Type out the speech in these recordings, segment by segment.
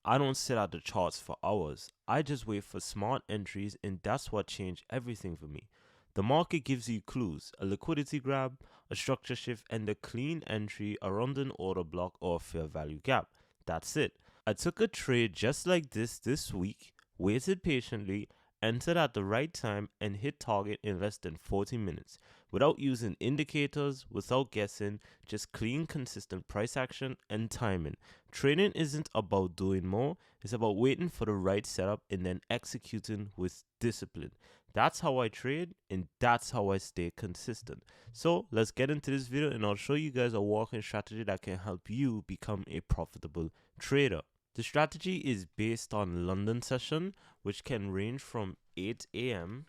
I don't sit at the charts for hours. I just wait for smart entries, and that's what changed everything for me. The market gives you clues: a liquidity grab, a structure shift, and a clean entry around an order block or fair value gap. That's it. I took a trade just like this week, waited patiently, entered at the right time, and hit target in less than 40 minutes without using indicators, without guessing, just clean, consistent price action and timing. Trading isn't about doing more, it's about waiting for the right setup and then executing with discipline. That's how I trade, and that's how I stay consistent. So let's get into this video, and I'll show you guys a walking strategy that can help you become a profitable trader. The strategy is based on London session, which can range from 8 a.m.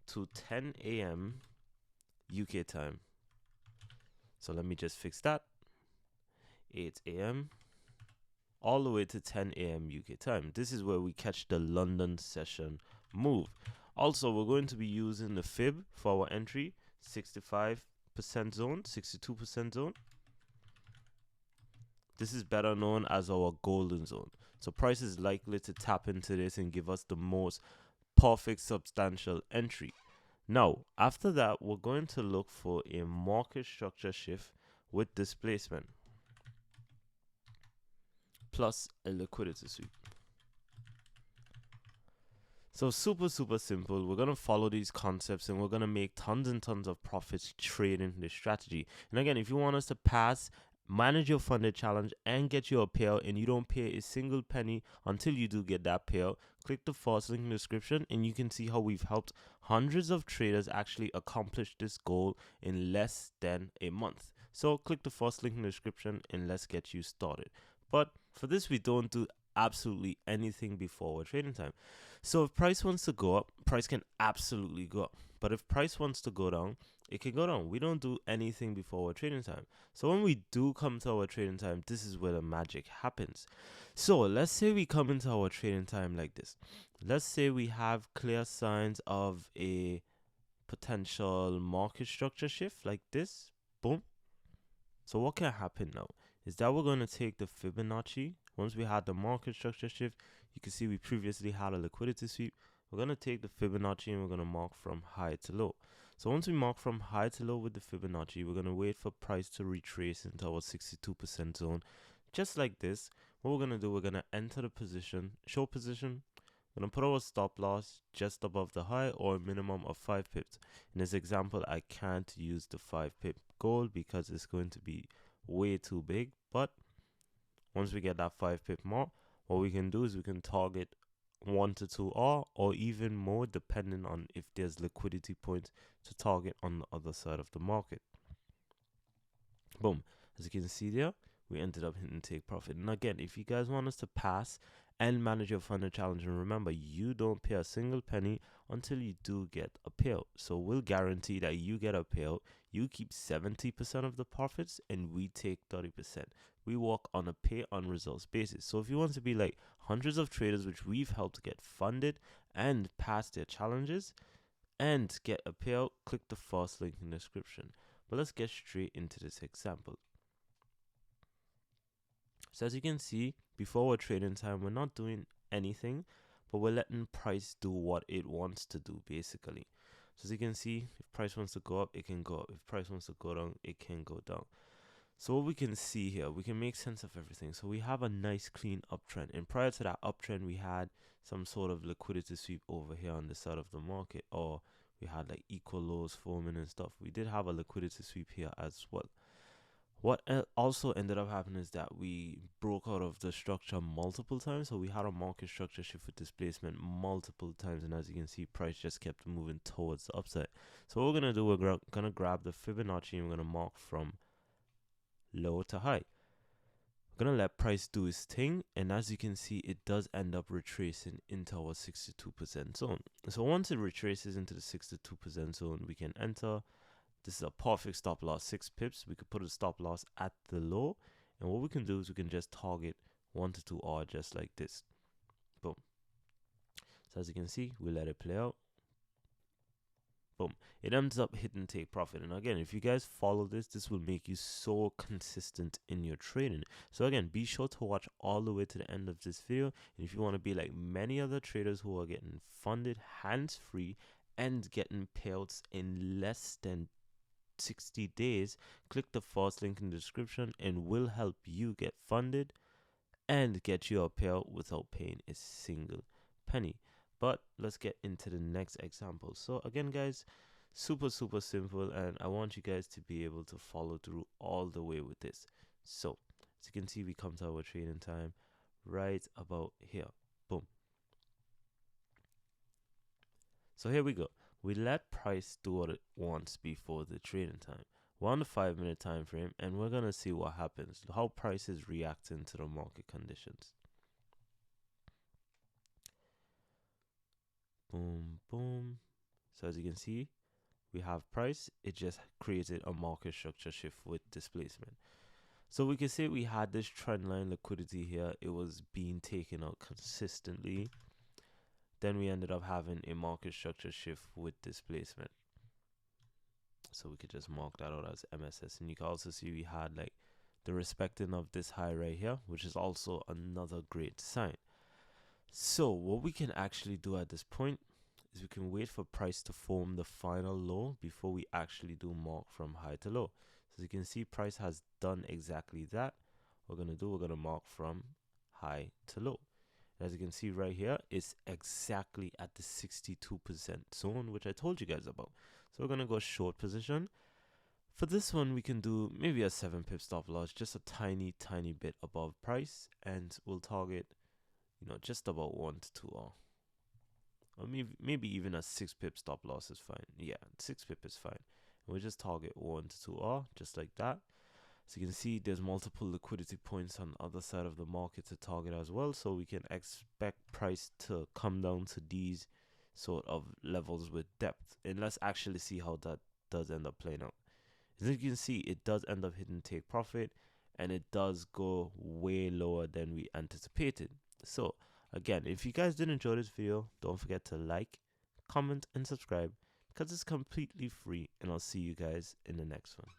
to 10 a.m. UK time. So let me just fix that. 8 a.m. all the way to 10 a.m. UK time. This is where we catch the London session move. Also, we're going to be using the fib for our entry, 65% zone, 62% zone. This is better known as our golden zone. So price is likely to tap into this and give us the most perfect substantial entry. Now, after that, we're going to look for a market structure shift with displacement plus a liquidity sweep. So super simple. We're going to follow these concepts and we're going to make tons and tons of profits trading this strategy. And again, if you want us to pass, manage your funded challenge and get you a payout, and you don't pay a single penny until you do get that payout, click the first link in the description and you can see how we've helped hundreds of traders actually accomplish this goal in less than a month. So click the first link in the description and let's get you started. But for this, we don't do absolutely anything before our trading time. So if price wants to go up, price can absolutely go up. But if price wants to go down, it can go down. We don't do anything before our trading time. So when we do come to our trading time, this is where the magic happens. So let's say we come into our trading time like this. Let's say we have clear signs of a potential market structure shift like this. Boom. So what can happen now is that we're going to take the Fibonacci. Once we had the market structure shift, you can see we previously had a liquidity sweep. We're going to take the Fibonacci and we're going to mark from high to low. So once we mark from high to low with the Fibonacci, we're going to wait for price to retrace into our 62% zone. Just like this, what we're going to do, we're going to enter the position, show position. We're going to put our stop loss just above the high or a minimum of 5 pips. In this example, I can't use the 5 pip goal because it's going to be way too big. But once we get that 5 pip mark, what we can do is we can target 1 to 2 R or even more, depending on if there's liquidity points to target on the other side of the market. Boom. As you can see there, we ended up hitting take profit. And again, if you guys want us to pass and manage your funded challenge, and remember, you don't pay a single penny until you do get a payout. So we'll guarantee that you get a payout. You keep 70% of the profits and we take 30%. We work on a pay on results basis. So if you want to be like hundreds of traders which we've helped get funded and pass their challenges and get a payout, click the first link in the description. But let's get straight into this example. So as you can see, before our trading time, we're not doing anything, but we're letting price do what it wants to do, basically. So as you can see, if price wants to go up, it can go up. If price wants to go down, it can go down. So what we can see here, we can make sense of everything. So we have a nice clean uptrend. And prior to that uptrend, we had some sort of liquidity sweep over here on the side of the market. Or we had like equal lows forming and stuff. We did have a liquidity sweep here as well. What also ended up happening is that we broke out of the structure multiple times. So we had a market structure shift with displacement multiple times. And as you can see, price just kept moving towards the upside. So what we're going to do, we're going to grab the Fibonacci and we're going to mark from low to high. We're going to let price do its thing. And as you can see, it does end up retracing into our 62% zone. So once it retraces into the 62% zone, we can enter. This is a perfect stop loss, 6 pips. We could put a stop loss at the low. And what we can do is we can just target 1 to 2 R just like this. Boom. So as you can see, we let it play out. Boom. It ends up hitting take profit. And again, if you guys follow this, this will make you so consistent in your trading. So again, be sure to watch all the way to the end of this video. And if you want to be like many other traders who are getting funded hands-free and getting payouts in less than 60 days, click the first link in the description and we'll help you get funded and get you a payout without paying a single penny. But let's get into the next example. So again, guys, super simple, and I want you guys to be able to follow through all the way with this. So as you can see, we come to our trading time right about here. Boom. So here we go. We let price do what it wants before the trading time. We're on the 5-minute time frame, and we're gonna see what happens, how price is reacting to the market conditions. Boom, boom. So as you can see, we have price. It just created a market structure shift with displacement. So we can say we had this trend line liquidity here. It was being taken out consistently. Then we ended up having a market structure shift with displacement. So we could just mark that out as MSS. And you can also see we had like the respecting of this high right here, which is also another great sign. So what we can actually do at this point is we can wait for price to form the final low before we actually do mark from high to low. So as you can see, price has done exactly that. We're going to mark from high to low. As you can see right here, it's exactly at the 62% zone, which I told you guys about. So we're going to go short position. For this one, we can do maybe a 7 pip stop loss, just a tiny bit above price, and we'll target, just about 1 to 2 R. Or maybe even a 6 pip stop loss is fine. Yeah, 6 pip is fine. And we'll just target 1 to 2 R, just like that. So you can see there's multiple liquidity points on the other side of the market to target as well. So we can expect price to come down to these sort of levels with depth. And let's actually see how that does end up playing out. As you can see, it does end up hitting take profit, and it does go way lower than we anticipated. So again, if you guys did enjoy this video, don't forget to like, comment, and subscribe because it's completely free, and I'll see you guys in the next one.